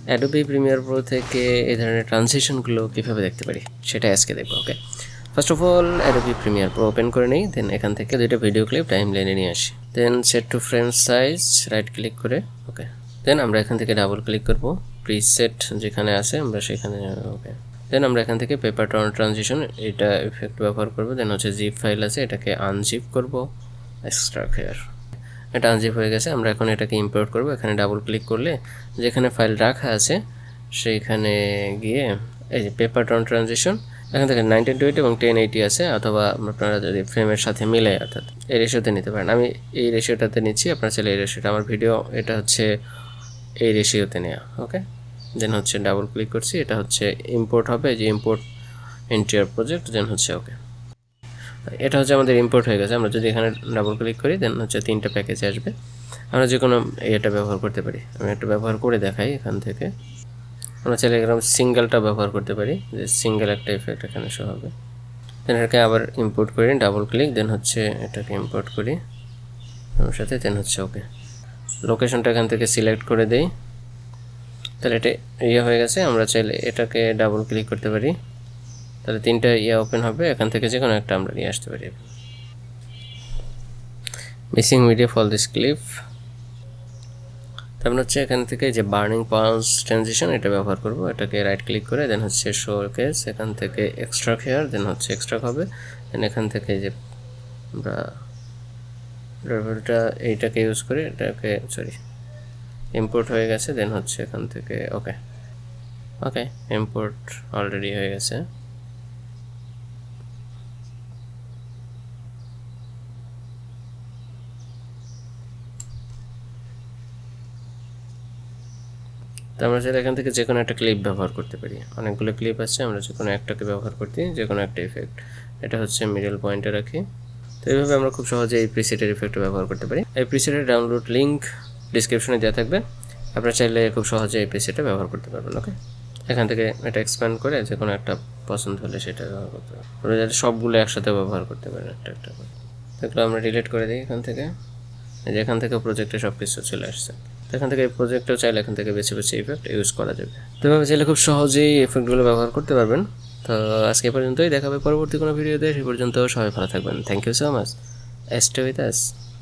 Adobe Premiere pro থেকে এই ধরনের ট্রানজিশনগুলো কীভাবে দেখতে পারি সেটা আজকে দেখবো। Okay, first of all Adobe Premiere Pro open করে নিই, দেন এখান থেকে দুইটা ভিডিও ক্লিপ টাইম লাইনে নিয়ে আসি, then set to frame size right click করে ওকে, দেন আমরা এখান থেকে ডাবল ক্লিক করব, প্রিসেট যেখানে আছে আমরা সেখানে ওকে, দেন আমরা এখান থেকে পেপার টার্ন ট্রানজিশন এটা ইফেক্ট ব্যবহার করব, দেন হচ্ছে জিপ ফাইল আছে এটাকে আনজিপ করব, এক্সট্রাক্ট হেয়ার, এটা আনজিপ হয়ে গেছে। আমরা এখন এটাকে ইম্পোর্ট করব, এখানে ডাবল ক্লিক করলে যেখানে ফাইল রাখা আছে সেইখানে গিয়ে এই যে পেপার টার্ন ট্রানজিশন এখান থেকে 1920 এবং 1080 আছে, অথবা আপনারা যদি ফ্রেমের সাথে মিলে অর্থাৎ এই রেশিওতে নিতে পারেন। আমি এই রেশিওটাতে নিচ্ছি, আপনারা চাইলে এই রেশিওটা, আমার ভিডিও এটা হচ্ছে এই রেশিওতে নেওয়া। ওকে, দেন হচ্ছে ডাবল ক্লিক করছি, এটা হচ্ছে ইম্পোর্ট হবে, যে ইম্পোর্ট ইন্টিরিয়র প্রজেক্ট, দেন হচ্ছে ওকে, এটা হচ্ছে আমাদের ইম্পোর্ট হয়ে গেছে। আমরা যদি এখানে ডাবল ক্লিক করি দেন হচ্ছে 3টা প্যাকেজে আসবে, আমরা যে কোনো এটা ব্যবহার করতে পারি। আমি একটা ব্যবহার করে দেখাই, এখান থেকে আমরা চাইলে এরকম সিঙ্গেলটা ব্যবহার করতে পারি, যে সিঙ্গেল একটা ইফেক্ট এখানে শো হবে। দেন এটাকে আবার ইম্পোর্ট করি, ডাবল ক্লিক, দেন হচ্ছে এটাকে ইম্পোর্ট করি আমার সাথে, দেন হচ্ছে ওকে, লোকেশনটা এখান থেকে সিলেক্ট করে দেই, তাহলে এটা হয়ে গেছে। আমরা চাইলে এটাকে ডাবল ক্লিক করতে পারি, তাহলে 3টা ওপেন হবে, এখান থেকে যে কোনো একটা আমরা নিয়ে আসতে পারি। Missing media for this clip, তারপর হচ্ছে এখান থেকে যে বার্নিং পালস ট্রানজিশন এটা ব্যবহার করব, এটাকে রাইট ক্লিক করে দেন হচ্ছে শো কেস, এখান থেকে এক্সট্রাক্ট হেয়ার, দেন হচ্ছে এক্সট্রাক্ট হবে, দেন এখান থেকে যে আমরা ড্রাইভারটা এইটাকে ইউজ করি, এটাকে ইম্পোর্ট হয়ে গেছে, দেন হচ্ছে এখান থেকে ওকে, ওকে ইম্পোর্ট অলরেডি হয়ে গেছে। তো আমরা চাইলে এখান থেকে যে কোনো একটা ক্লিপ ব্যবহার করতে পারি, অনেকগুলো ক্লিপ আছে, আমরা যে কোনো একটাকে ব্যবহার করতে, যে কোনো একটা ইফেক্ট, এটা হচ্ছে মিডল পয়েন্টে রাখি। তো এইভাবে আমরা খুব সহজে এই প্রিসেটের ইফেক্ট ব্যবহার করতে পারি। এই প্রিসেটের ডাউনলোড লিঙ্ক ডিসক্রিপশনে দেওয়া থাকবে, আপনারা চাইলে খুব সহজে এই প্রিসেটটা ব্যবহার করতে পারবেন। ওকে, এখান থেকে এটা এক্সপ্যান্ড করে যে কোনো একটা পছন্দ হলে সেটা ব্যবহার করতে পারবেন, আমরা যাতে সবগুলো একসাথে ব্যবহার করতে পারেন একটা একটা করে। এগুলো আমরা ডিলিট করে দিই এখান থেকে, যেখান থেকে প্রজেক্টে সব কিছু চলে আসছে। তো এখান থেকে এই প্রজেক্টও চাইলে এখান থেকে বেছে বেছে ইফেক্ট ইউজ করা যাবে। তো এভাবে চাইলে খুব সহজেই এফেক্টগুলো ব্যবহার করতে পারবেন। তো আজকে পর্যন্তই, দেখা হবে পরবর্তী কোনো ভিডিওতে, সেই পর্যন্ত সবাই ভালো থাকবেন। Thank you so much, stay with us.